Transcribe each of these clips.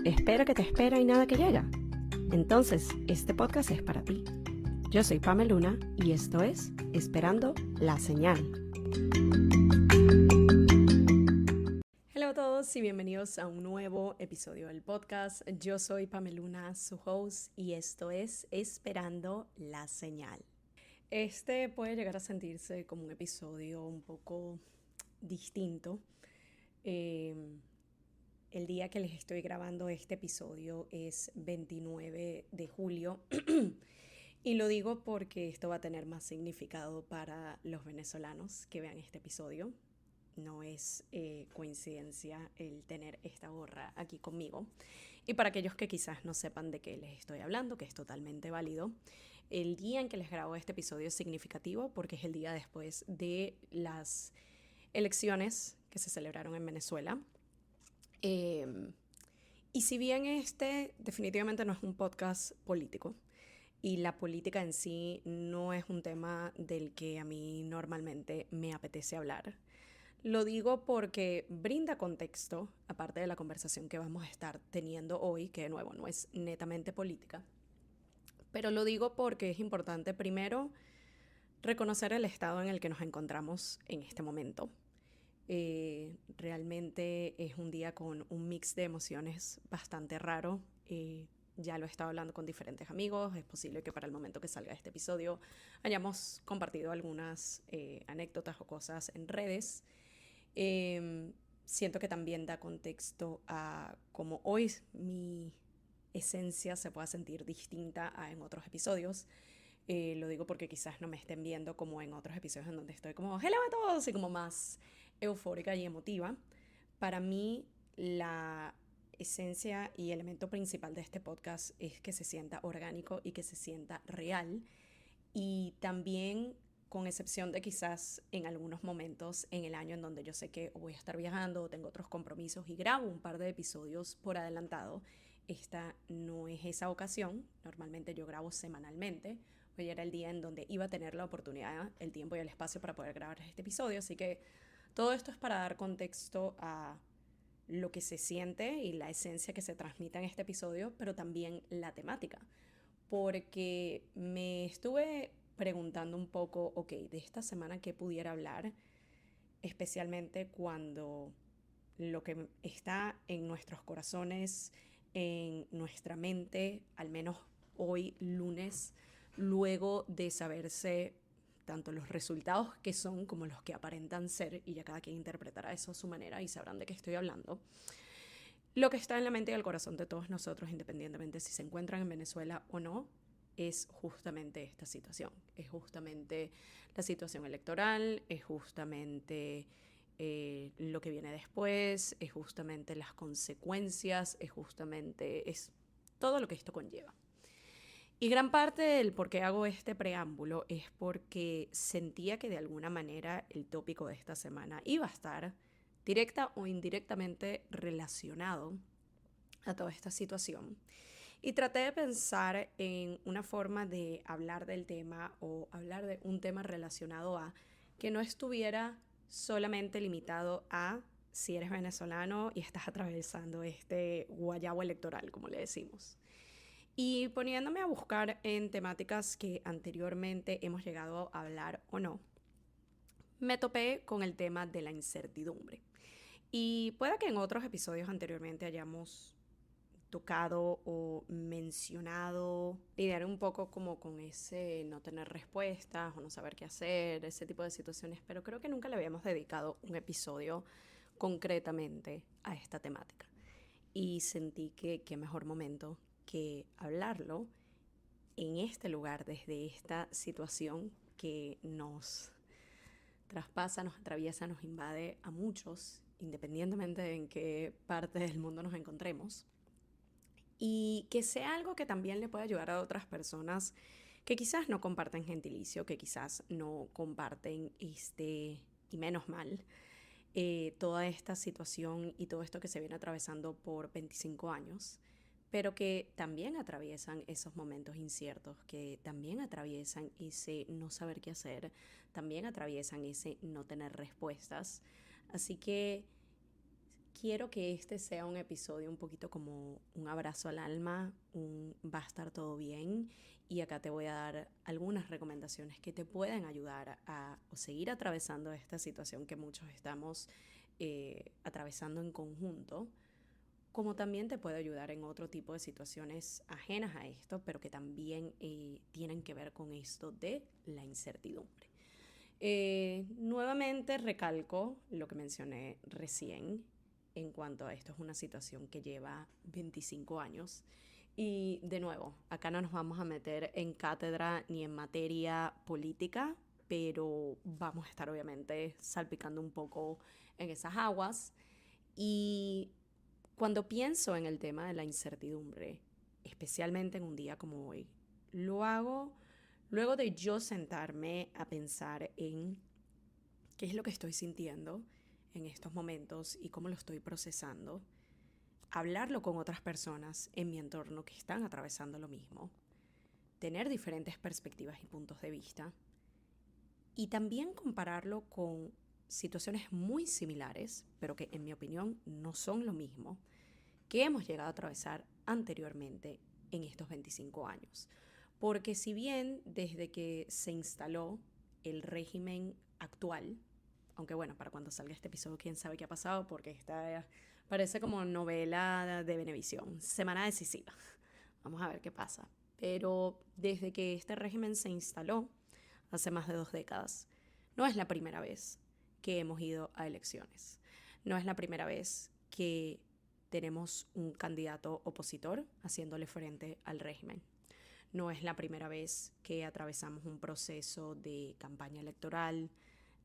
Espera que te espera y nada que llega. Entonces, este podcast es para ti. Yo soy Pame Luna y esto es Esperando la Señal. Hola a todos y bienvenidos a un nuevo episodio del podcast. Yo soy Pame Luna, su host, y esto es Esperando la Señal. Este puede llegar a sentirse como un episodio un poco distinto. El día que les estoy grabando este episodio es 29 de julio y lo digo porque esto va a tener más significado para los venezolanos que vean este episodio. No es coincidencia el tener esta gorra aquí conmigo. Y para aquellos que quizás no sepan de qué les estoy hablando, que es totalmente válido, el día en que les grabo este episodio es significativo porque es el día después de las elecciones que se celebraron en Venezuela. Y si bien este definitivamente no es un podcast político y la política en sí no es un tema del que a mí normalmente me apetece hablar, lo digo porque brinda contexto, aparte de la conversación que vamos a estar teniendo hoy, que de nuevo no es netamente política, pero lo digo porque es importante primero reconocer el estado en el que nos encontramos en este momento. Realmente es un día con un mix de emociones bastante raro. Ya lo he estado hablando con diferentes amigos. Es posible que para el momento que salga este episodio hayamos compartido algunas anécdotas o cosas en redes. Siento que también da contexto a cómo hoy mi esencia se pueda sentir distinta a en otros episodios. Lo digo porque quizás no me estén viendo como en otros episodios en donde estoy como hello a todos y como más eufórica y emotiva. Para mí la esencia y elemento principal de este podcast es que se sienta orgánico y que se sienta real, y también con excepción de quizás en algunos momentos en el año en donde yo sé que voy a estar viajando o tengo otros compromisos y grabo un par de episodios por adelantado. Esta no es esa ocasión. Normalmente yo grabo semanalmente. Hoy era el día en donde iba a tener la oportunidad, el tiempo y el espacio para poder grabar este episodio, así que todo esto es para dar contexto a lo que se siente y la esencia que se transmite en este episodio, pero también la temática, porque me estuve preguntando un poco, ok, de esta semana qué pudiera hablar, especialmente cuando lo que está en nuestros corazones, en nuestra mente, al menos hoy lunes, luego de saberse tanto los resultados que son como los que aparentan ser, y ya cada quien interpretará eso a su manera y sabrán de qué estoy hablando. Lo que está en la mente y el corazón de todos nosotros, independientemente si se encuentran en Venezuela o no, es justamente esta situación. Es justamente la situación electoral, es justamente lo que viene después, es justamente las consecuencias, es todo lo que esto conlleva. Y gran parte del por qué hago este preámbulo es porque sentía que de alguna manera el tópico de esta semana iba a estar directa o indirectamente relacionado a toda esta situación. Y traté de pensar en una forma de hablar del tema o hablar de un tema relacionado a que no estuviera solamente limitado a si eres venezolano y estás atravesando este guayabo electoral, como le decimos. Y poniéndome a buscar en temáticas que anteriormente hemos llegado a hablar o no, me topé con el tema de la incertidumbre. Y puede que en otros episodios anteriormente hayamos tocado o mencionado, lidiar un poco como con ese no tener respuestas o no saber qué hacer, ese tipo de situaciones, pero creo que nunca le habíamos dedicado un episodio concretamente a esta temática. Y sentí que qué mejor momento que hablarlo en este lugar, desde esta situación que nos traspasa, nos atraviesa, nos invade a muchos, independientemente de en qué parte del mundo nos encontremos. Y que sea algo que también le pueda ayudar a otras personas que quizás no comparten gentilicio, que quizás no comparten y menos mal, toda esta situación y todo esto que se viene atravesando por 25 años, pero que también atraviesan esos momentos inciertos, que también atraviesan ese no saber qué hacer, también atraviesan ese no tener respuestas. Así que quiero que este sea un episodio un poquito como un abrazo al alma, un va a estar todo bien, y acá te voy a dar algunas recomendaciones que te pueden ayudar a seguir atravesando esta situación que muchos estamos atravesando en conjunto, como también te puede ayudar en otro tipo de situaciones ajenas a esto, pero que también tienen que ver con esto de la incertidumbre. Nuevamente recalco lo que mencioné recién en cuanto a esto. Es una situación que lleva 25 años y de nuevo, acá no nos vamos a meter en cátedra ni en materia política, pero vamos a estar obviamente salpicando un poco en esas aguas. Y cuando pienso en el tema de la incertidumbre, especialmente en un día como hoy, lo hago luego de yo sentarme a pensar en qué es lo que estoy sintiendo en estos momentos y cómo lo estoy procesando, hablarlo con otras personas en mi entorno que están atravesando lo mismo, tener diferentes perspectivas y puntos de vista, y también compararlo con situaciones muy similares, pero que en mi opinión no son lo mismo, que hemos llegado a atravesar anteriormente en estos 25 años. Porque si bien desde que se instaló el régimen actual, aunque bueno, para cuando salga este episodio quién sabe qué ha pasado, porque esta parece como novela de Venevisión, semana decisiva. Vamos a ver qué pasa. Pero desde que este régimen se instaló, hace más de 2 décadas, no es la primera vez que hemos ido a elecciones. No es la primera vez que tenemos un candidato opositor haciéndole frente al régimen. No es la primera vez que atravesamos un proceso de campaña electoral,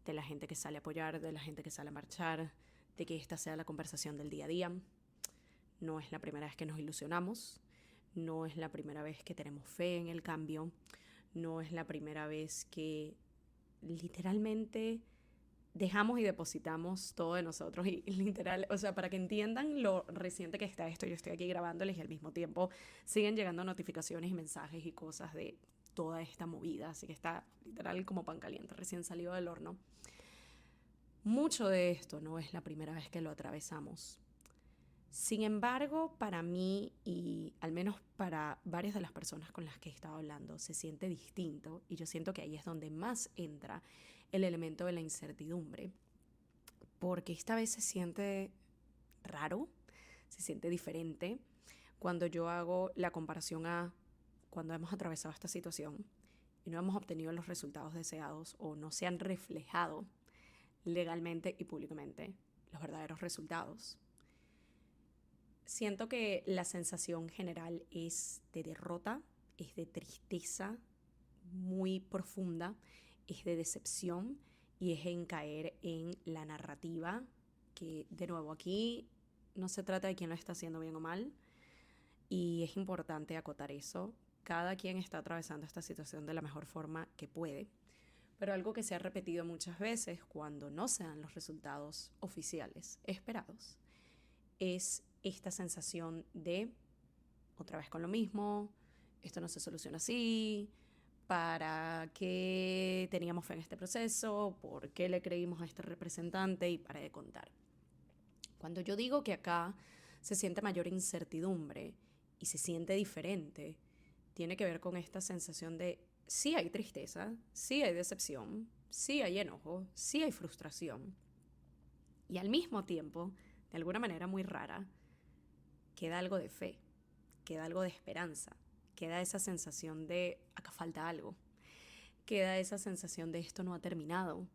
de la gente que sale a apoyar, de la gente que sale a marchar, de que esta sea la conversación del día a día. No es la primera vez que nos ilusionamos, no es la primera vez que tenemos fe en el cambio, no es la primera vez que literalmente dejamos y depositamos todo de nosotros y literal, o sea, para que entiendan lo reciente que está esto, yo estoy aquí grabándoles y al mismo tiempo siguen llegando notificaciones y mensajes y cosas de toda esta movida, así que está literal como pan caliente, recién salido del horno. Mucho de esto no es la primera vez que lo atravesamos. Sin embargo, para mí y al menos para varias de las personas con las que he estado hablando, se siente distinto y yo siento que ahí es donde más entra el elemento de la incertidumbre, porque esta vez se siente raro, se siente diferente cuando yo hago la comparación a cuando hemos atravesado esta situación y no hemos obtenido los resultados deseados o no se han reflejado legalmente y públicamente los verdaderos resultados. Siento que la sensación general es de derrota, es de tristeza muy profunda, es de decepción y es en caer en la narrativa que, de nuevo, aquí no se trata de quién lo está haciendo bien o mal y es importante acotar eso. Cada quien está atravesando esta situación de la mejor forma que puede, pero algo que se ha repetido muchas veces cuando no se dan los resultados oficiales esperados es esta sensación de otra vez con lo mismo, esto no se soluciona así, para qué teníamos fe en este proceso, por qué le creímos a este representante y para de contar. Cuando yo digo que acá se siente mayor incertidumbre y se siente diferente, tiene que ver con esta sensación de sí hay tristeza, sí hay decepción, sí hay enojo, sí hay frustración y al mismo tiempo, de alguna manera muy rara, queda algo de fe, queda algo de esperanza, queda esa sensación de acá falta algo, queda esa sensación de esto no ha terminado,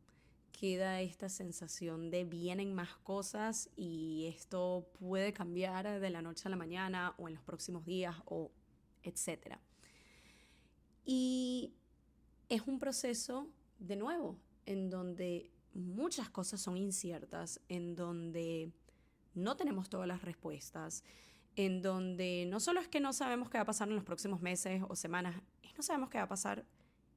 queda esta sensación de vienen más cosas y esto puede cambiar de la noche a la mañana o en los próximos días o etcétera. Y es un proceso, de nuevo, en donde muchas cosas son inciertas, en donde no tenemos todas las respuestas, en donde no solo es que no sabemos qué va a pasar en los próximos meses o semanas, es no sabemos qué va a pasar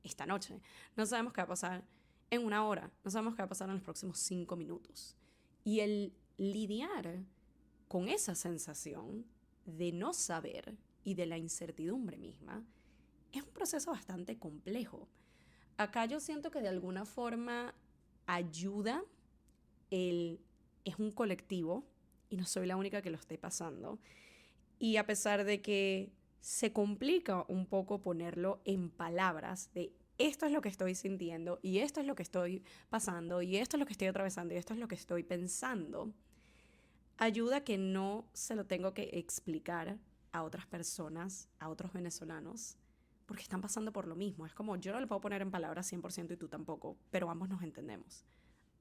esta noche, no sabemos qué va a pasar en una hora, no sabemos qué va a pasar en los próximos 5 minutos. Y el lidiar con esa sensación de no saber y de la incertidumbre misma es un proceso bastante complejo. Acá yo siento que de alguna forma ayuda es un colectivo y no soy la única que lo esté pasando. Y a pesar de que se complica un poco ponerlo en palabras de esto es lo que estoy sintiendo y esto es lo que estoy pasando y esto es lo que estoy atravesando y esto es lo que estoy pensando, ayuda a que no se lo tengo que explicar a otras personas, a otros venezolanos, porque están pasando por lo mismo. Es como yo no lo puedo poner en palabras 100% y tú tampoco, pero ambos nos entendemos.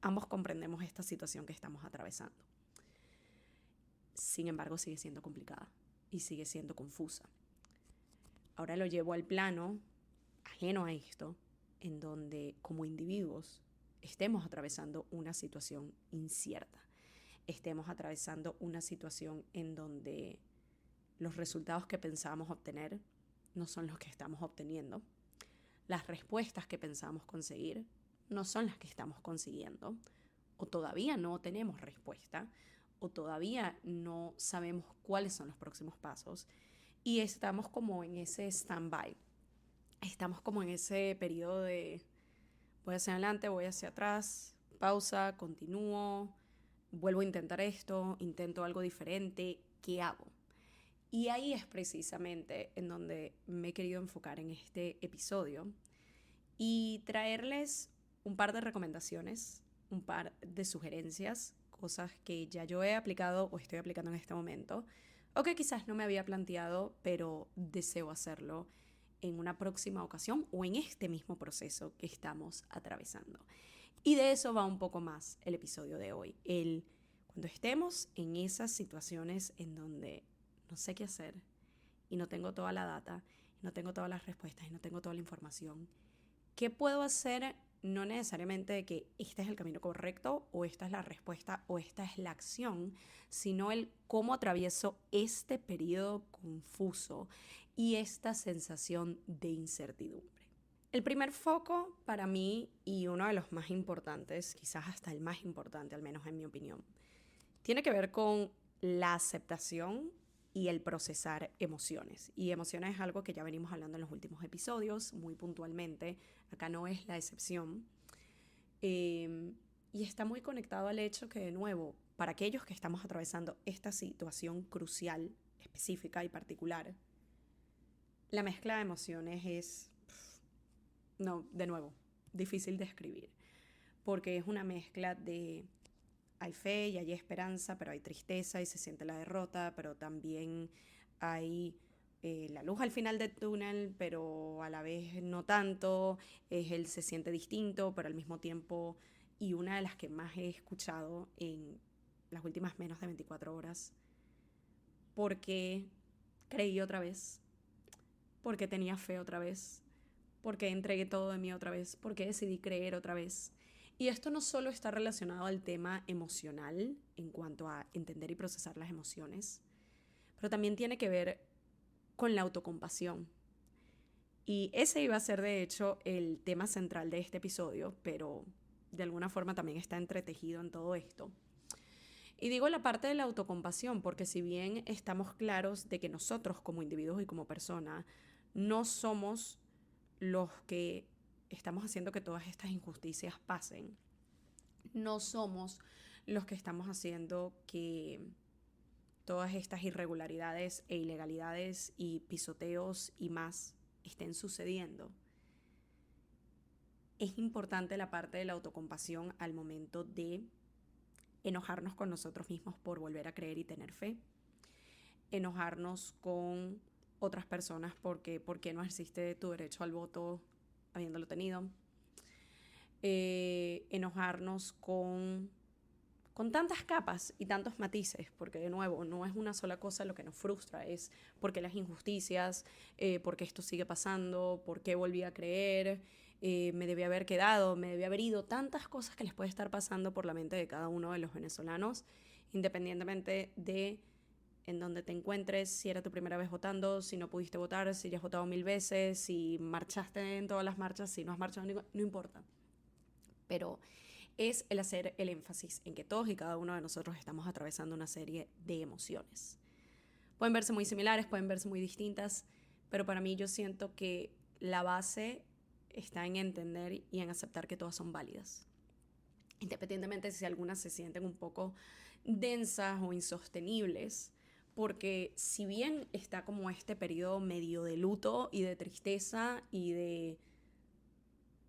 Ambos comprendemos esta situación que estamos atravesando. Sin embargo, sigue siendo complicada y sigue siendo confusa. Ahora lo llevo al plano ajeno a esto, en donde como individuos estemos atravesando una situación incierta, estemos atravesando una situación en donde los resultados que pensábamos obtener no son los que estamos obteniendo, las respuestas que pensábamos conseguir no son las que estamos consiguiendo, o todavía no tenemos respuesta, o todavía no sabemos cuáles son los próximos pasos, y estamos como en ese stand-by. Estamos como en ese periodo de voy hacia adelante, voy hacia atrás, pausa, continúo, vuelvo a intentar esto, intento algo diferente, ¿qué hago? Y ahí es precisamente en donde me he querido enfocar en este episodio y traerles un par de recomendaciones, un par de sugerencias, cosas que ya yo he aplicado o estoy aplicando en este momento, o que quizás no me había planteado, pero deseo hacerlo en una próxima ocasión o en este mismo proceso que estamos atravesando. Y de eso va un poco más el episodio de hoy. Cuando estemos en esas situaciones en donde no sé qué hacer y no tengo toda la data, no tengo todas las respuestas y no tengo toda la información, ¿qué puedo hacer? No necesariamente de que este es el camino correcto o esta es la respuesta o esta es la acción, sino el cómo atravieso este periodo confuso y esta sensación de incertidumbre. El primer foco para mí y uno de los más importantes, quizás hasta el más importante, al menos en mi opinión, tiene que ver con la aceptación y el procesar emociones. Y emociones es algo que ya venimos hablando en los últimos episodios, muy puntualmente. Acá no es la excepción. Y está muy conectado al hecho que, de nuevo, para aquellos que estamos atravesando esta situación crucial, específica y particular, la mezcla de emociones es, no, de nuevo, difícil de escribir. Porque es una mezcla de hay fe y hay esperanza, pero hay tristeza y se siente la derrota, pero también hay la luz al final del túnel, pero a la vez no tanto, él se siente distinto, pero al mismo tiempo, y una de las que más he escuchado en las últimas menos de 24 horas, porque creí otra vez, porque tenía fe otra vez, porque entregué todo de mí otra vez, porque decidí creer otra vez. Y esto no solo está relacionado al tema emocional en cuanto a entender y procesar las emociones, pero también tiene que ver con la autocompasión. Y ese iba a ser de hecho el tema central de este episodio, pero de alguna forma también está entretejido en todo esto. Y digo la parte de la autocompasión porque si bien estamos claros de que nosotros como individuos y como personas no somos los que estamos haciendo que todas estas injusticias pasen, no somos los que estamos haciendo que todas estas irregularidades e ilegalidades y pisoteos y más estén sucediendo. Es importante la parte de la autocompasión al momento de enojarnos con nosotros mismos por volver a creer y tener fe, enojarnos con otras personas porque ¿por qué no ejerciste tu derecho al voto habiéndolo tenido? Enojarnos con tantas capas y tantos matices, porque de nuevo no es una sola cosa lo que nos frustra, es porque las injusticias, porque esto sigue pasando, porque volví a creer, me debía haber quedado, me debía haber ido, tantas cosas que les puede estar pasando por la mente de cada uno de los venezolanos, independientemente de en dónde te encuentres, si era tu primera vez votando, si no pudiste votar, si ya has votado 1000 veces, si marchaste en todas las marchas, si no has marchado, no importa. Pero es el hacer el énfasis en que todos y cada uno de nosotros estamos atravesando una serie de emociones. Pueden verse muy similares, pueden verse muy distintas, pero para mí yo siento que la base está en entender y en aceptar que todas son válidas. Independientemente si algunas se sienten un poco densas o insostenibles, porque si bien está como este periodo medio de luto y de tristeza y de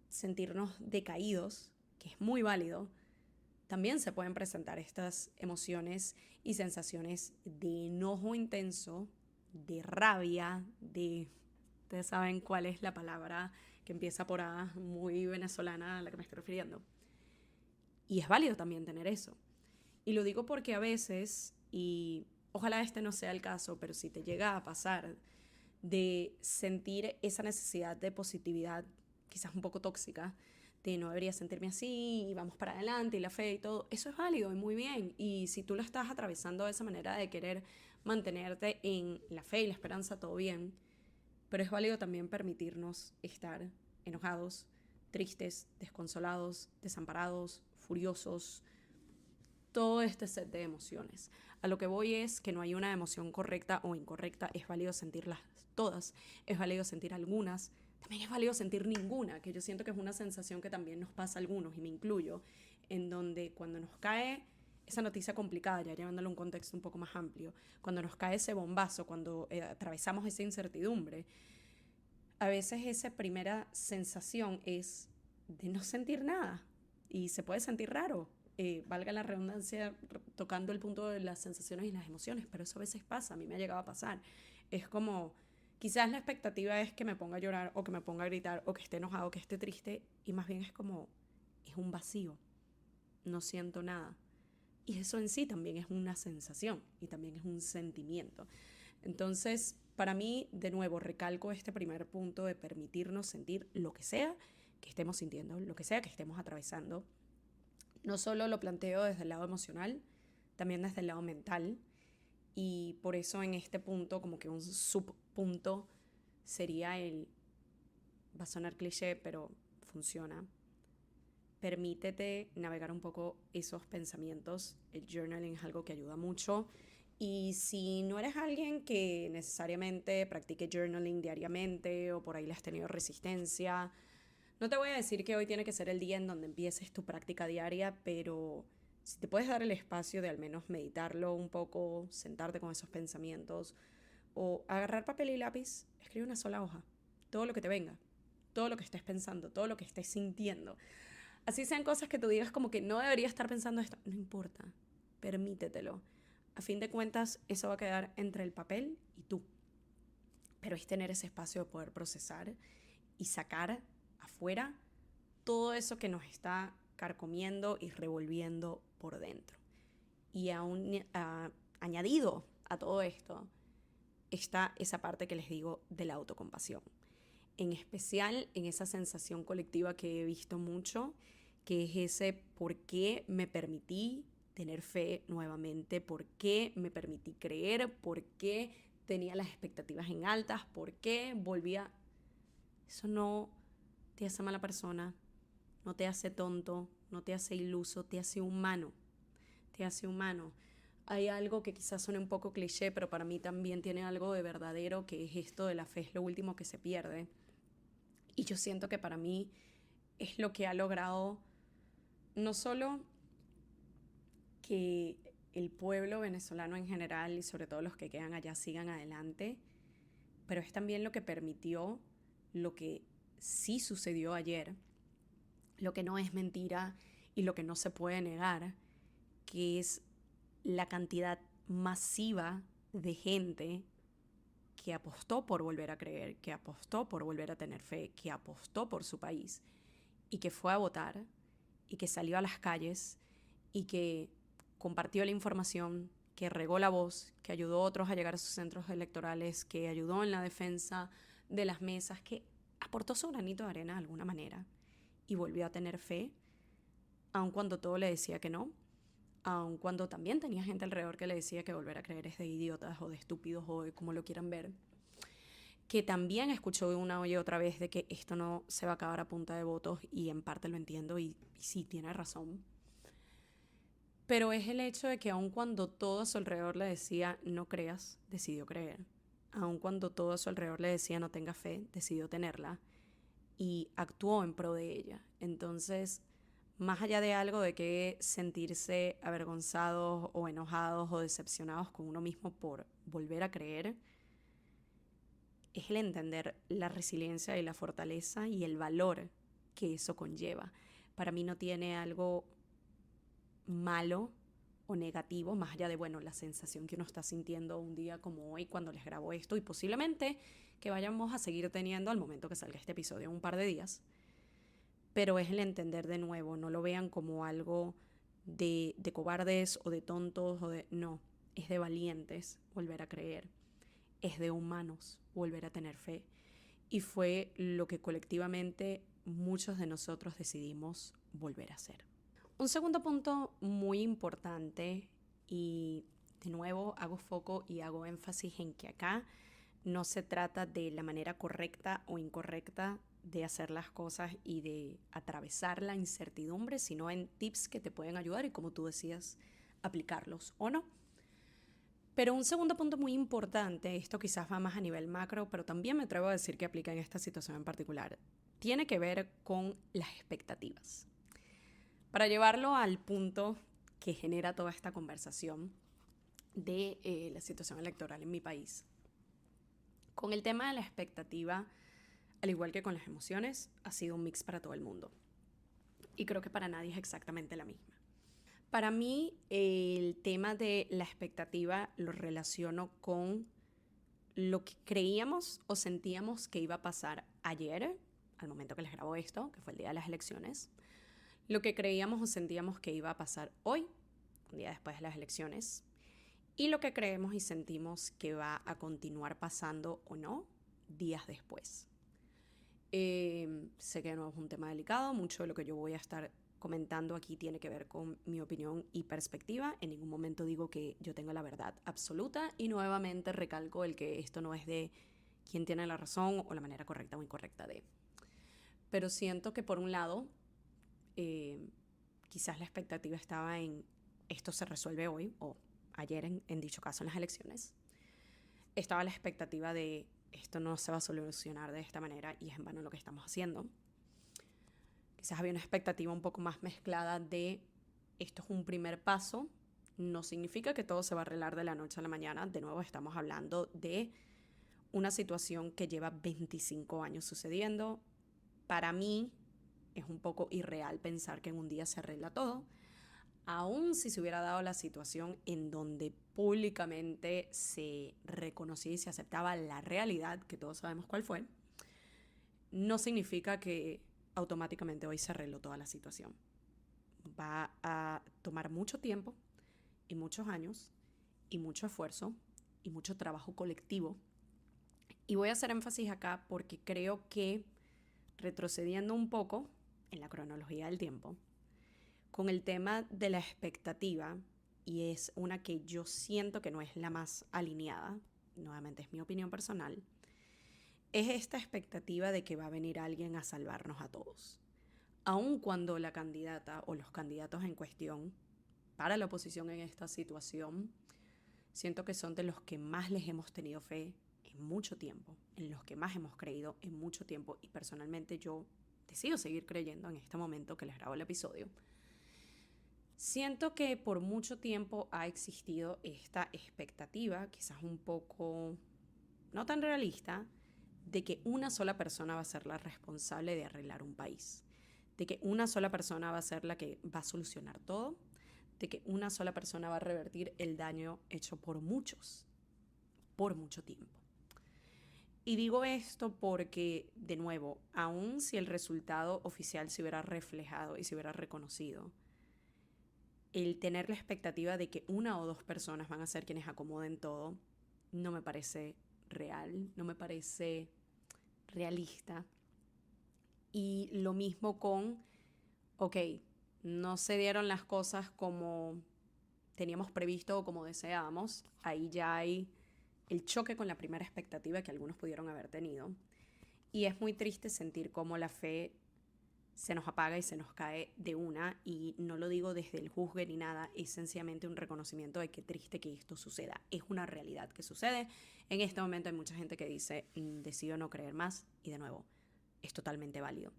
sentirnos decaídos, que es muy válido, también se pueden presentar estas emociones y sensaciones de enojo intenso, de rabia, de... Ustedes saben cuál es la palabra que empieza por A, muy venezolana a la que me estoy refiriendo. Y es válido también tener eso. Y lo digo porque a veces, y ojalá este no sea el caso, pero si te llega a pasar de sentir esa necesidad de positividad, quizás un poco tóxica, de no debería sentirme así, y vamos para adelante, y la fe y todo, eso es válido y muy bien. Y si tú lo estás atravesando de esa manera de querer mantenerte en la fe y la esperanza, todo bien. Pero es válido también permitirnos estar enojados, tristes, desconsolados, desamparados, furiosos, todo este set de emociones. A lo que voy es que no hay una emoción correcta o incorrecta, es válido sentirlas todas, es válido sentir algunas, también es válido sentir ninguna, que yo siento que es una sensación que también nos pasa a algunos, y me incluyo, en donde cuando nos cae esa noticia complicada, ya llevándolo a un contexto un poco más amplio, cuando nos cae ese bombazo, cuando atravesamos esa incertidumbre, a veces esa primera sensación es de no sentir nada, y se puede sentir raro, valga la redundancia, tocando el punto de las sensaciones y las emociones, pero eso a veces pasa, a mí me ha llegado a pasar. Es como, quizás la expectativa es que me ponga a llorar o que me ponga a gritar o que esté enojado o que esté triste, y más bien es como, es un vacío, no siento nada. Y eso en sí también es una sensación y también es un sentimiento. Entonces, para mí, de nuevo, recalco este primer punto de permitirnos sentir lo que sea que estemos sintiendo, lo que sea que estemos atravesando. No solo lo planteo desde el lado emocional, también desde el lado mental. Y por eso en este punto, como que un subpunto sería el, va a sonar cliché, pero funciona. Permítete navegar un poco esos pensamientos. El journaling es algo que ayuda mucho. Y si no eres alguien que necesariamente practique journaling diariamente o por ahí le has tenido resistencia, no te voy a decir que hoy tiene que ser el día en donde empieces tu práctica diaria, pero si te puedes dar el espacio de al menos meditarlo un poco, sentarte con esos pensamientos o agarrar papel y lápiz, escribe una sola hoja, todo lo que te venga, todo lo que estés pensando, todo lo que estés sintiendo. Así sean cosas que tú digas como que no debería estar pensando esto, no importa, permítetelo. A fin de cuentas, eso va a quedar entre el papel y tú. Pero es tener ese espacio de poder procesar y sacar afuera todo eso que nos está carcomiendo y revolviendo por dentro. Y añadido a todo esto está esa parte que les digo de la autocompasión. En especial en esa sensación colectiva que he visto mucho, que es ese por qué me permití tener fe nuevamente, por qué me permití creer, por qué tenía las expectativas en altas, por qué volvía. Eso no te hace mala persona, no te hace tonto, no te hace iluso, te hace humano, te hace humano. Hay algo que quizás suene un poco cliché, pero para mí también tiene algo de verdadero, que es esto de la fe, es lo último que se pierde. Y yo siento que para mí es lo que ha logrado no solo que el pueblo venezolano en general y sobre todo los que quedan allá sigan adelante, pero es también lo que permitió lo que sí sucedió ayer, lo que no es mentira y lo que no se puede negar, que es la cantidad masiva de gente que apostó por volver a creer, que apostó por volver a tener fe, que apostó por su país y que fue a votar y que salió a las calles y que compartió la información, que regó la voz, que ayudó a otros a llegar a sus centros electorales, que ayudó en la defensa de las mesas, que aportó su granito de arena de alguna manera y volvió a tener fe, aun cuando todo le decía que no, aun cuando también tenía gente alrededor que le decía que volver a creer es de idiotas o de estúpidos o de como lo quieran ver, que también escuchó una y otra vez de que esto no se va a acabar a punta de votos, y en parte lo entiendo y sí tiene razón. Pero es el hecho de que aun cuando todo a su alrededor le decía no creas, decidió creer. Aun cuando todo a su alrededor le decía no tenga fe, decidió tenerla y actuó en pro de ella. Entonces, más allá de algo de que sentirse avergonzados o enojados o decepcionados con uno mismo por volver a creer, es el entender la resiliencia y la fortaleza y el valor que eso conlleva. Para mí no tiene algo malo o negativo, más allá de, bueno, la sensación que uno está sintiendo un día como hoy cuando les grabo esto y posiblemente que vayamos a seguir teniendo al momento que salga este episodio en un par de días. Pero es el entender de nuevo, no lo vean como algo de cobardes o de tontos o de... No, es de valientes volver a creer, es de humanos volver a tener fe. Y fue lo que colectivamente muchos de nosotros decidimos volver a hacer. Un segundo punto muy importante, y de nuevo hago foco y hago énfasis en que acá no se trata de la manera correcta o incorrecta de hacer las cosas y de atravesar la incertidumbre, sino en tips que te pueden ayudar y cómo tú decidas aplicarlos o no. Pero un segundo punto muy importante, esto quizás va más a nivel macro, pero también me atrevo a decir que aplica en esta situación en particular, tiene que ver con las expectativas. Para llevarlo al punto que genera toda esta conversación de la situación electoral en mi país, con el tema de la expectativa, al igual que con las emociones, ha sido un mix para todo el mundo. Y creo que para nadie es exactamente la misma. Para mí, el tema de la expectativa lo relaciono con lo que creíamos o sentíamos que iba a pasar ayer, al momento que les grabo esto, que fue el día de las elecciones, lo que creíamos o sentíamos que iba a pasar hoy, un día después de las elecciones, y lo que creemos y sentimos que va a continuar pasando o no días después. Sé que no es un tema delicado, mucho de lo que yo voy a estar comentando aquí tiene que ver con mi opinión y perspectiva. En ningún momento digo que yo tenga la verdad absoluta y nuevamente recalco el que esto no es de quién tiene la razón o la manera correcta o incorrecta de. Pero siento que por un lado, quizás la expectativa estaba en esto se resuelve hoy o ayer en dicho caso en las elecciones. Estaba la expectativa de esto no se va a solucionar de esta manera y es en vano lo que estamos haciendo. Quizás había una expectativa un poco más mezclada de esto es un primer paso, no significa que todo se va a arreglar de la noche a la mañana. De nuevo estamos hablando de una situación que lleva 25 años sucediendo. Para mí es un poco irreal pensar que en un día se arregla todo. Aún si se hubiera dado la situación en donde públicamente se reconocía y se aceptaba la realidad, que todos sabemos cuál fue, no significa que automáticamente hoy se arregló toda la situación. Va a tomar mucho tiempo y muchos años y mucho esfuerzo y mucho trabajo colectivo. Y voy a hacer énfasis acá porque creo que retrocediendo un poco en la cronología del tiempo, con el tema de la expectativa, y es una que yo siento que no es la más alineada, nuevamente es mi opinión personal, es esta expectativa de que va a venir alguien a salvarnos a todos. Aun cuando la candidata o los candidatos en cuestión para la oposición en esta situación, siento que son de los que más les hemos tenido fe en mucho tiempo, en los que más hemos creído en mucho tiempo, y personalmente yo decido seguir creyendo en este momento que les grabo el episodio. Siento que por mucho tiempo ha existido esta expectativa, quizás un poco no tan realista, de que una sola persona va a ser la responsable de arreglar un país, de que una sola persona va a ser la que va a solucionar todo, de que una sola persona va a revertir el daño hecho por muchos, por mucho tiempo. Y digo esto porque, de nuevo, aun si el resultado oficial se hubiera reflejado y se hubiera reconocido, el tener la expectativa de que una o dos personas van a ser quienes acomoden todo, no me parece real, no me parece realista. Y lo mismo con, ok, no se dieron las cosas como teníamos previsto o como deseábamos, ahí ya hay el choque con la primera expectativa que algunos pudieron haber tenido. Y es muy triste sentir cómo la fe se nos apaga y se nos cae de una, y no lo digo desde el juzgue ni nada, es sencillamente un reconocimiento de qué triste que esto suceda. Es una realidad que sucede. En este momento hay mucha gente que dice, decido no creer más, y de nuevo, es totalmente válido.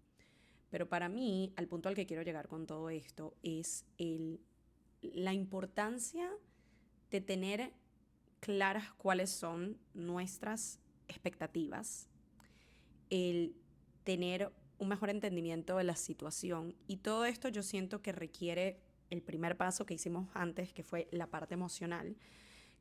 Pero para mí, al punto al que quiero llegar con todo esto, es la importancia de tener claras cuáles son nuestras expectativas, el tener un mejor entendimiento de la situación. Y todo esto yo siento que requiere el primer paso que hicimos antes, que fue la parte emocional,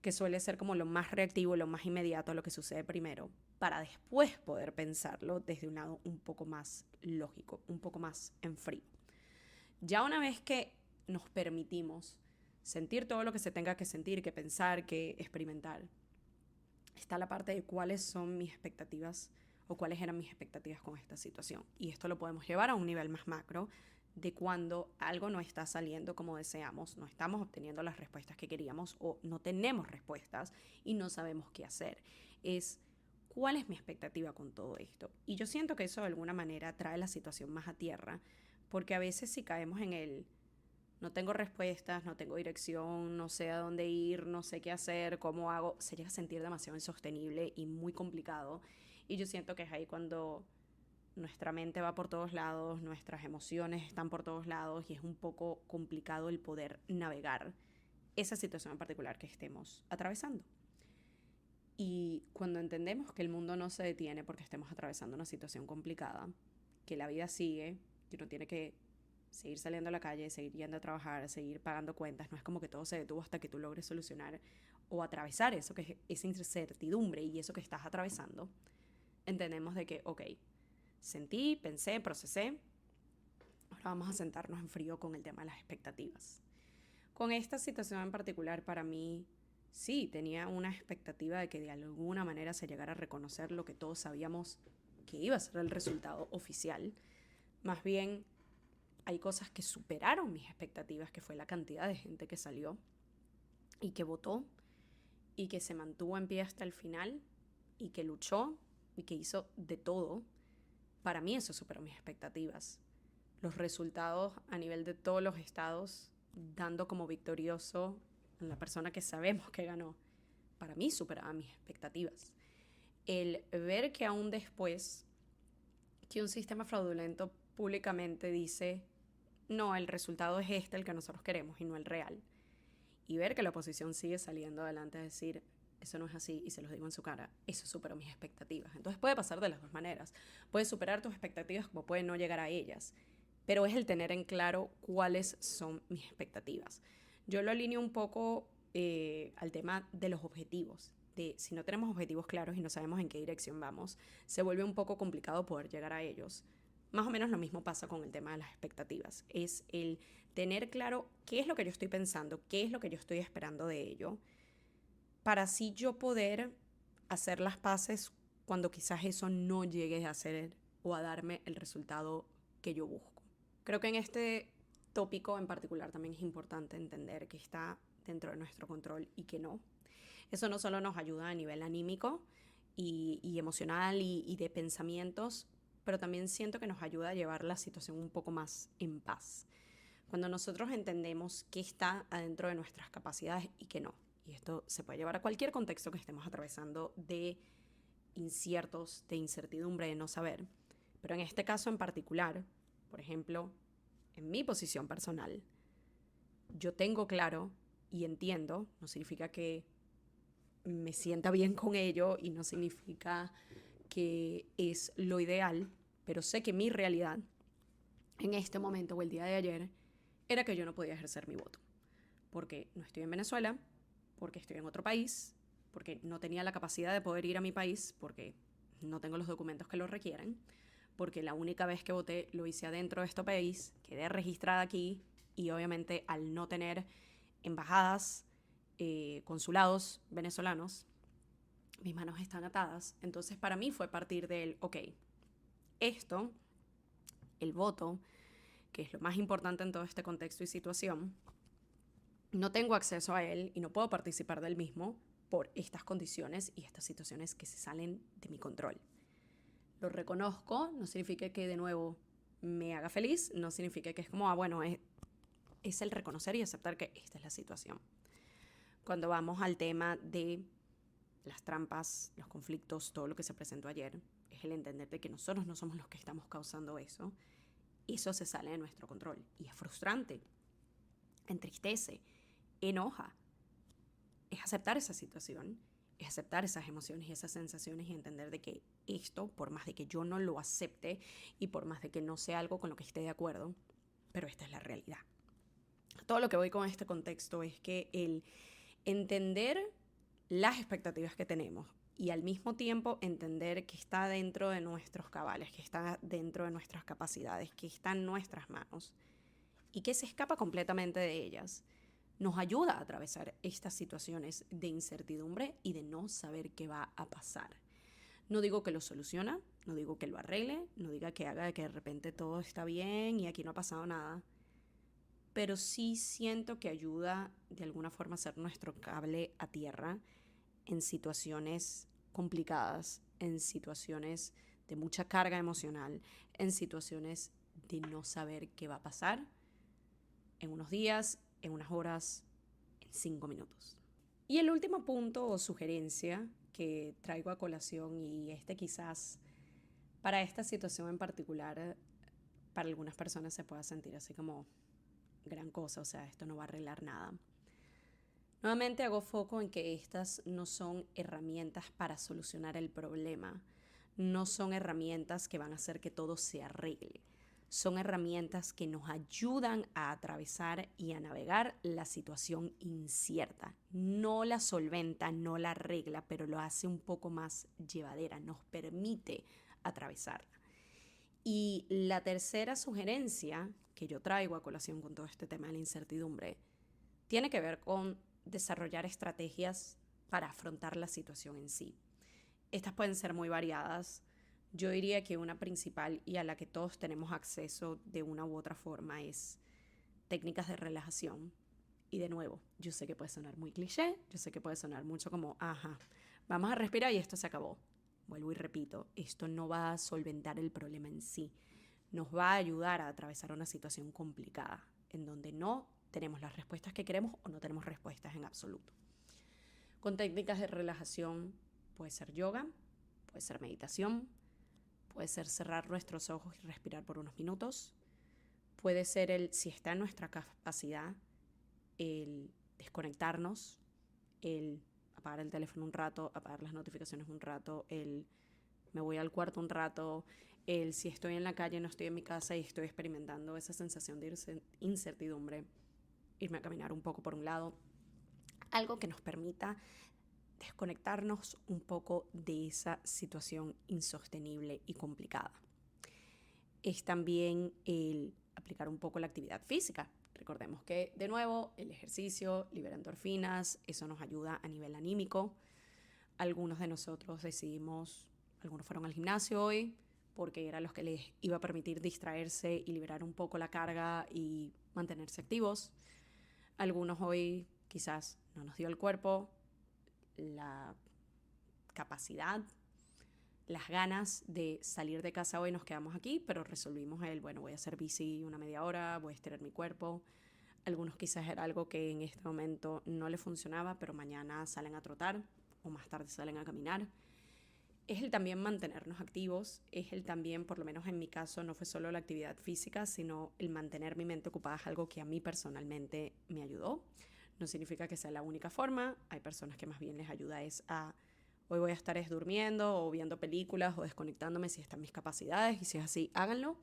que suele ser como lo más reactivo, lo más inmediato a lo que sucede primero, para después poder pensarlo desde un lado un poco más lógico, un poco más en frío. Ya una vez que nos permitimos sentir todo lo que se tenga que sentir, que pensar, que experimentar, está la parte de cuáles son mis expectativas o cuáles eran mis expectativas con esta situación. Y esto lo podemos llevar a un nivel más macro de cuando algo no está saliendo como deseamos, no estamos obteniendo las respuestas que queríamos o no tenemos respuestas y no sabemos qué hacer. Es cuál es mi expectativa con todo esto. Y yo siento que eso de alguna manera trae la situación más a tierra, porque a veces si caemos en el no tengo respuestas, no tengo dirección, no sé a dónde ir, no sé qué hacer, cómo hago, se llega a sentir demasiado insostenible y muy complicado. Y yo siento que es ahí cuando nuestra mente va por todos lados, nuestras emociones están por todos lados y es un poco complicado el poder navegar esa situación en particular que estemos atravesando. Y cuando entendemos que el mundo no se detiene porque estemos atravesando una situación complicada, que la vida sigue, que uno tiene que seguir saliendo a la calle, seguir yendo a trabajar, seguir pagando cuentas, no es como que todo se detuvo hasta que tú logres solucionar o atravesar eso, que es esa incertidumbre y eso que estás atravesando, entendemos de que, ok, sentí, pensé, procesé, ahora vamos a sentarnos en frío con el tema de las expectativas. Con esta situación en particular, para mí, sí, tenía una expectativa de que de alguna manera se llegara a reconocer lo que todos sabíamos que iba a ser el resultado oficial. Más bien, hay cosas que superaron mis expectativas, que fue la cantidad de gente que salió y que votó y que se mantuvo en pie hasta el final y que luchó y que hizo de todo. Para mí eso superó mis expectativas. Los resultados a nivel de todos los estados, dando como victorioso a la persona que sabemos que ganó, para mí superaba mis expectativas. El ver que aún después que un sistema fraudulento públicamente dice no, el resultado es este el que nosotros queremos y no el real, y ver que la oposición sigue saliendo adelante a decir eso no es así y se los digo en su cara, eso superó mis expectativas. Entonces puede pasar de las dos maneras. Puedes superar tus expectativas como puede no llegar a ellas, pero es el tener en claro cuáles son mis expectativas. Yo lo alineo un poco al tema de los objetivos. De si no tenemos objetivos claros y no sabemos en qué dirección vamos, se vuelve un poco complicado poder llegar a ellos. Más o menos lo mismo pasa con el tema de las expectativas. Es el tener claro qué es lo que yo estoy pensando, qué es lo que yo estoy esperando de ello, para así yo poder hacer las paces cuando quizás eso no llegue a hacer o a darme el resultado que yo busco. Creo que en este tópico en particular también es importante entender que está dentro de nuestro control y que no. Eso no solo nos ayuda a nivel anímico y emocional y de pensamientos, pero también siento que nos ayuda a llevar la situación un poco más en paz. Cuando nosotros entendemos qué está adentro de nuestras capacidades y qué no. Y esto se puede llevar a cualquier contexto que estemos atravesando de inciertos, de incertidumbre, de no saber. Pero en este caso en particular, por ejemplo, en mi posición personal, yo tengo claro y entiendo, no significa que me sienta bien con ello y no significa que es lo ideal, pero sé que mi realidad en este momento o el día de ayer era que yo no podía ejercer mi voto, porque no estoy en Venezuela, porque estoy en otro país, porque no tenía la capacidad de poder ir a mi país, porque no tengo los documentos que lo requieren, porque la única vez que voté lo hice adentro de este país, quedé registrada aquí y obviamente al no tener embajadas, consulados venezolanos, mis manos están atadas. Entonces para mí fue partir del, ok, esto, el voto, que es lo más importante en todo este contexto y situación, no tengo acceso a él y no puedo participar del mismo por estas condiciones y estas situaciones que se salen de mi control. Lo reconozco, no significa que de nuevo me haga feliz, no significa que es como, bueno, es el reconocer y aceptar que esta es la situación. Cuando vamos al tema de las trampas, los conflictos, todo lo que se presentó ayer, es el entender de que nosotros no somos los que estamos causando eso eso se sale de nuestro control y es frustrante, entristece, enoja. Es aceptar esa situación, es aceptar esas emociones y esas sensaciones y entender de que esto, por más de que yo no lo acepte y por más de que no sea algo con lo que esté de acuerdo, pero esta es la realidad. Todo lo que voy con este contexto es que el entender las expectativas que tenemos y al mismo tiempo entender que está dentro de nuestros cabales, que está dentro de nuestras capacidades, que está en nuestras manos y que se escapa completamente de ellas, nos ayuda a atravesar estas situaciones de incertidumbre y de no saber qué va a pasar. No digo que lo soluciona, no digo que lo arregle, no diga que haga que de repente todo está bien y aquí no ha pasado nada, pero sí siento que ayuda de alguna forma a ser nuestro cable a tierra en situaciones complicadas, en situaciones de mucha carga emocional, en situaciones de no saber qué va a pasar en unos días, en unas horas, en 5 minutos. Y el último punto o sugerencia que traigo a colación, y este quizás para esta situación en particular, para algunas personas se pueda sentir así como gran cosa, o sea, esto no va a arreglar nada. Nuevamente hago foco en que estas no son herramientas para solucionar el problema, no son herramientas que van a hacer que todo se arregle. Son herramientas que nos ayudan a atravesar y a navegar la situación incierta. No la solventa, no la arregla, pero lo hace un poco más llevadera, nos permite atravesarla. Y la tercera sugerencia que yo traigo a colación con todo este tema de la incertidumbre tiene que ver con desarrollar estrategias para afrontar la situación en sí. Estas pueden ser muy variadas. Yo diría que una principal y a la que todos tenemos acceso de una u otra forma es técnicas de relajación. Y de nuevo, yo sé que puede sonar muy cliché, yo sé que puede sonar mucho como, ajá, vamos a respirar y esto se acabó. Vuelvo y repito, esto no va a solventar el problema en sí. Nos va a ayudar a atravesar una situación complicada, en donde no tenemos las respuestas que queremos o no tenemos respuestas en absoluto. Con técnicas de relajación puede ser yoga, puede ser meditación, puede ser cerrar nuestros ojos y respirar por unos minutos, puede ser si está en nuestra capacidad, el desconectarnos, el apagar el teléfono un rato, apagar las notificaciones un rato, el me voy al cuarto un rato, el si estoy en la calle, no estoy en mi casa y estoy experimentando esa sensación de incertidumbre, irme a caminar un poco por un lado, algo que nos permita desconectarnos un poco de esa situación insostenible y complicada. Es también el aplicar un poco la actividad física. Recordemos que, de nuevo, el ejercicio libera endorfinas, eso nos ayuda a nivel anímico. Algunos de nosotros algunos fueron al gimnasio hoy porque era los que les iba a permitir distraerse y liberar un poco la carga y mantenerse activos. Algunos hoy quizás no nos dio el cuerpo, la capacidad, las ganas de salir de casa hoy, nos quedamos aquí, pero resolvimos voy a hacer bici una media hora, voy a estirar mi cuerpo. Algunos quizás era algo que en este momento no les funcionaba, pero mañana salen a trotar o más tarde salen a caminar. Es el también mantenernos activos, es el también, por lo menos en mi caso, no fue solo la actividad física, sino el mantener mi mente ocupada es algo que a mí personalmente me ayudó. No significa que sea la única forma, hay personas que más bien les ayuda hoy voy a estar durmiendo o viendo películas o desconectándome si están mis capacidades, y si es así, háganlo.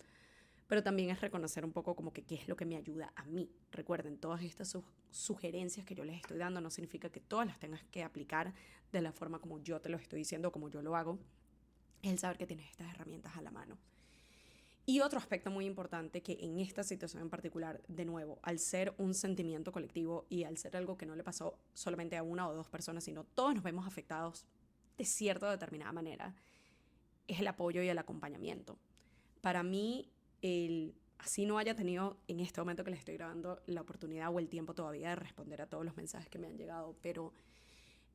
Pero también es reconocer un poco como que qué es lo que me ayuda a mí. Recuerden, todas estas sugerencias que yo les estoy dando no significa que todas las tengas que aplicar de la forma como yo te lo estoy diciendo, como yo lo hago. Es el saber que tienes estas herramientas a la mano. Y otro aspecto muy importante que en esta situación en particular, de nuevo, al ser un sentimiento colectivo y al ser algo que no le pasó solamente a una o dos personas, sino todos nos vemos afectados de cierta o determinada manera, es el apoyo y el acompañamiento. Para mí, así no haya tenido en este momento que les estoy grabando la oportunidad o el tiempo todavía de responder a todos los mensajes que me han llegado, pero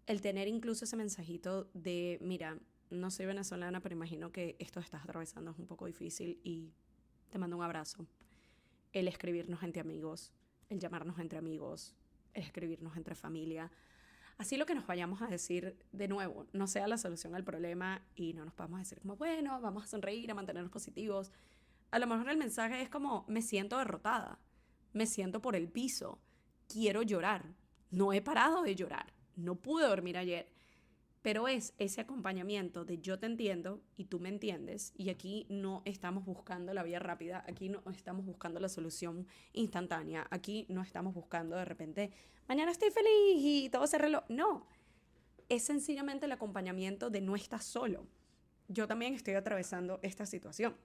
el tener incluso ese mensajito de, mira, no soy venezolana, pero imagino que esto que estás atravesando es un poco difícil y te mando un abrazo. El escribirnos entre amigos, el llamarnos entre amigos, el escribirnos entre familia. Así lo que nos vayamos a decir, de nuevo, no sea la solución al problema y no nos podamos decir como, bueno, vamos a sonreír, a mantenernos positivos. A lo mejor el mensaje es como, me siento derrotada, me siento por el piso, quiero llorar, no he parado de llorar, no pude dormir ayer. Pero es ese acompañamiento de yo te entiendo y tú me entiendes, y aquí no estamos buscando la vía rápida, aquí no estamos buscando la solución instantánea, aquí no estamos buscando de repente, mañana estoy feliz y todo se arregló. No, es sencillamente el acompañamiento de no estás solo. Yo también estoy atravesando esta situación.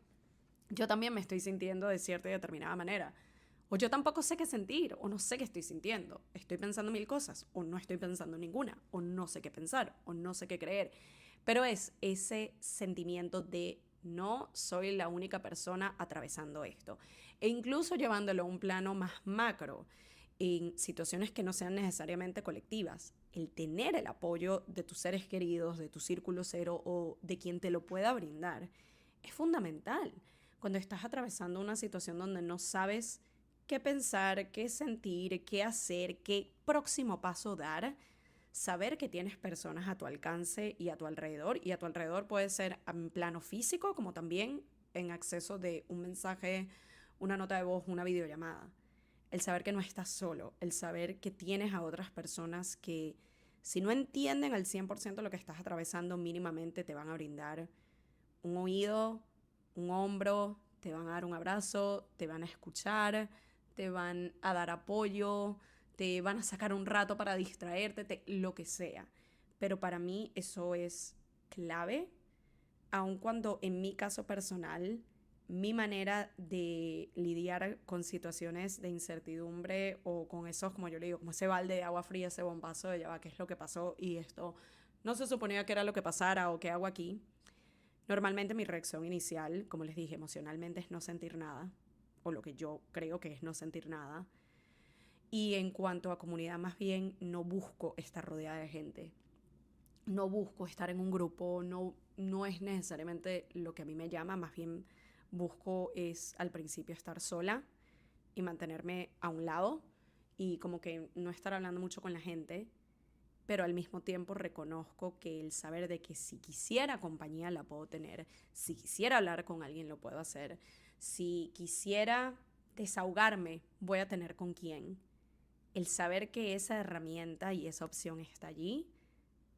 Yo también me estoy sintiendo de cierta y determinada manera. O yo tampoco sé qué sentir, o no sé qué estoy sintiendo. Estoy pensando mil cosas, o no estoy pensando ninguna, o no sé qué pensar, o no sé qué creer. Pero es ese sentimiento de no soy la única persona atravesando esto. E incluso llevándolo a un plano más macro, en situaciones que no sean necesariamente colectivas. El tener el apoyo de tus seres queridos, de tu círculo cero o de quien te lo pueda brindar, es fundamental. Cuando estás atravesando una situación donde no sabes qué pensar, qué sentir, qué hacer, qué próximo paso dar, saber que tienes personas a tu alcance y a tu alrededor, y a tu alrededor puede ser en plano físico como también en acceso de un mensaje, una nota de voz, una videollamada. El saber que no estás solo, el saber que tienes a otras personas que si no entienden al 100% lo que estás atravesando, mínimamente te van a brindar un oído, un hombro, te van a dar un abrazo, te van a escuchar, te van a dar apoyo, te van a sacar un rato para distraerte, lo que sea. Pero para mí eso es clave, aun cuando en mi caso personal, mi manera de lidiar con situaciones de incertidumbre o con esos, como yo le digo, como ese balde de agua fría, ese bombazo de ya va, qué es lo que pasó y esto no se suponía que era lo que pasara o qué hago aquí. Normalmente mi reacción inicial, como les dije, emocionalmente es no sentir nada, o lo que yo creo que es no sentir nada. Y en cuanto a comunidad, más bien no busco estar rodeada de gente. No busco estar en un grupo, no es necesariamente lo que a mí me llama, más bien busco es al principio estar sola y mantenerme a un lado y como que no estar hablando mucho con la gente, pero al mismo tiempo reconozco que el saber de que si quisiera compañía la puedo tener, si quisiera hablar con alguien lo puedo hacer, si quisiera desahogarme voy a tener con quién. El saber que esa herramienta y esa opción está allí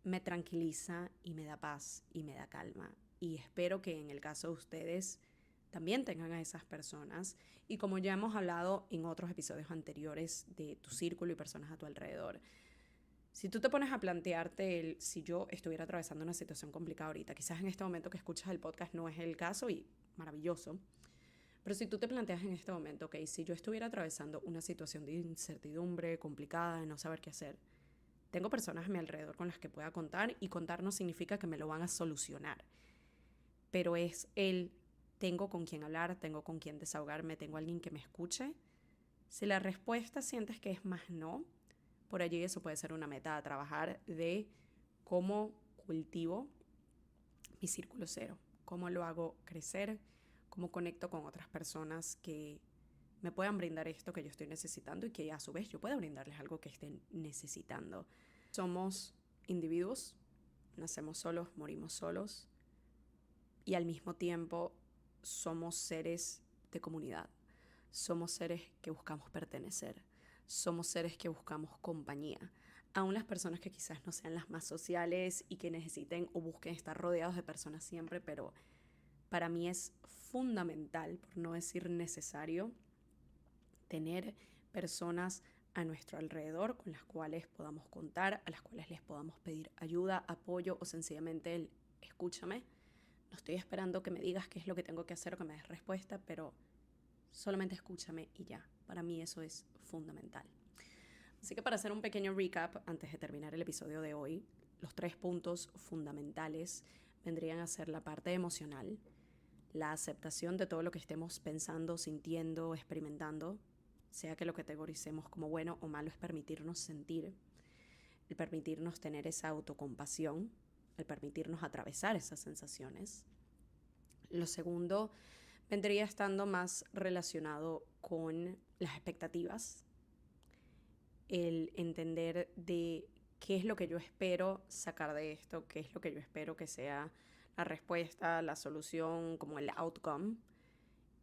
me tranquiliza y me da paz y me da calma. Y espero que en el caso de ustedes también tengan a esas personas. Y como ya hemos hablado en otros episodios anteriores de tu círculo y personas a tu alrededor, si tú te pones a plantearte si yo estuviera atravesando una situación complicada ahorita, quizás en este momento que escuchas el podcast no es el caso y maravilloso, pero si tú te planteas en este momento, ok, si yo estuviera atravesando una situación de incertidumbre complicada, de no saber qué hacer, tengo personas a mi alrededor con las que pueda contar y contar no significa que me lo van a solucionar, pero es tengo con quién hablar, tengo con quién desahogarme, tengo alguien que me escuche. Si la respuesta sientes que es más no, por allí eso puede ser una meta a trabajar de cómo cultivo mi círculo cero, cómo lo hago crecer, cómo conecto con otras personas que me puedan brindar esto que yo estoy necesitando y que a su vez yo pueda brindarles algo que estén necesitando. Somos individuos, nacemos solos, morimos solos y al mismo tiempo somos seres de comunidad. Somos seres que buscamos pertenecer. Somos seres que buscamos compañía. Aún las personas que quizás no sean las más sociales y que necesiten o busquen estar rodeados de personas siempre, pero para mí es fundamental, por no decir necesario, tener personas a nuestro alrededor con las cuales podamos contar, a las cuales les podamos pedir ayuda, apoyo o sencillamente el escúchame. No estoy esperando que me digas qué es lo que tengo que hacer o que me des respuesta, pero solamente escúchame y ya. Para mí eso es fundamental. Así que para hacer un pequeño recap antes de terminar el episodio de hoy, los 3 puntos fundamentales vendrían a ser la parte emocional, la aceptación de todo lo que estemos pensando, sintiendo, experimentando, sea que lo categoricemos como bueno o malo, es permitirnos sentir, el permitirnos tener esa autocompasión, el permitirnos atravesar esas sensaciones. Lo segundo vendría estando más relacionado con las expectativas, el entender de qué es lo que yo espero sacar de esto, qué es lo que yo espero que sea la respuesta, la solución, como el outcome,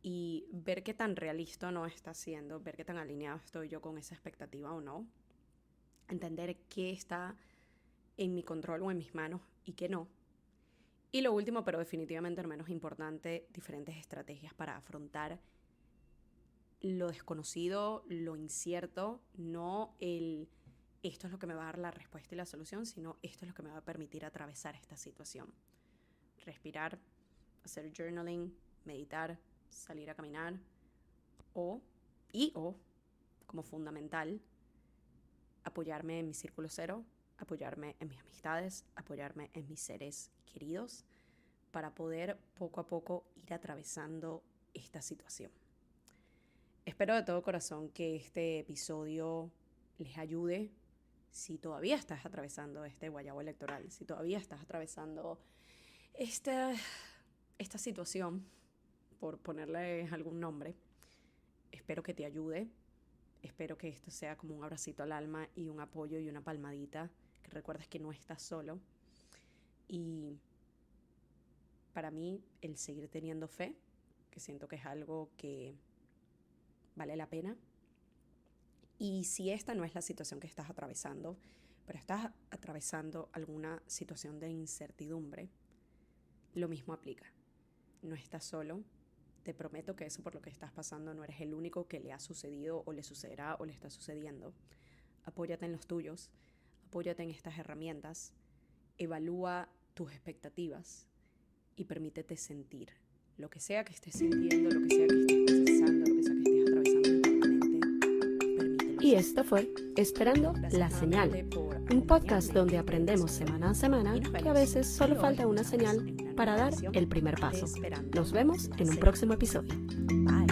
y ver qué tan realista no está siendo, ver qué tan alineado estoy yo con esa expectativa o no. Entender qué está en mi control o en mis manos y qué no. Y lo último, pero definitivamente no menos importante, diferentes estrategias para afrontar lo desconocido, lo incierto, no el esto es lo que me va a dar la respuesta y la solución, sino esto es lo que me va a permitir atravesar esta situación. Respirar, hacer journaling, meditar, salir a caminar o, como fundamental, apoyarme en mi círculo cero, apoyarme en mis amistades, apoyarme en mis seres queridos para poder poco a poco ir atravesando esta situación. Espero de todo corazón que este episodio les ayude si todavía estás atravesando este guayabo electoral, si todavía estás atravesando esta situación, por ponerle algún nombre. Espero que te ayude. Espero que esto sea como un abracito al alma y un apoyo y una palmadita, que recuerdes que no estás solo. Y para mí, el seguir teniendo fe, que siento que es algo que vale la pena. Y si esta no es la situación que estás atravesando, pero estás atravesando alguna situación de incertidumbre, lo mismo aplica. No estás solo. Te prometo que eso por lo que estás pasando no eres el único que le ha sucedido o le sucederá o le está sucediendo. Apóyate en los tuyos, apóyate en estas herramientas, evalúa tus expectativas y permítete sentir lo que sea que estés sintiendo, lo que sea que estés procesando, lo que sea que estés atravesando internamente. Permítelo. Y esto fue Esperando la Señal, un podcast donde aprendemos semana a semana que a veces solo falta una señal para dar el primer paso. Nos vemos en un próximo episodio. Bye.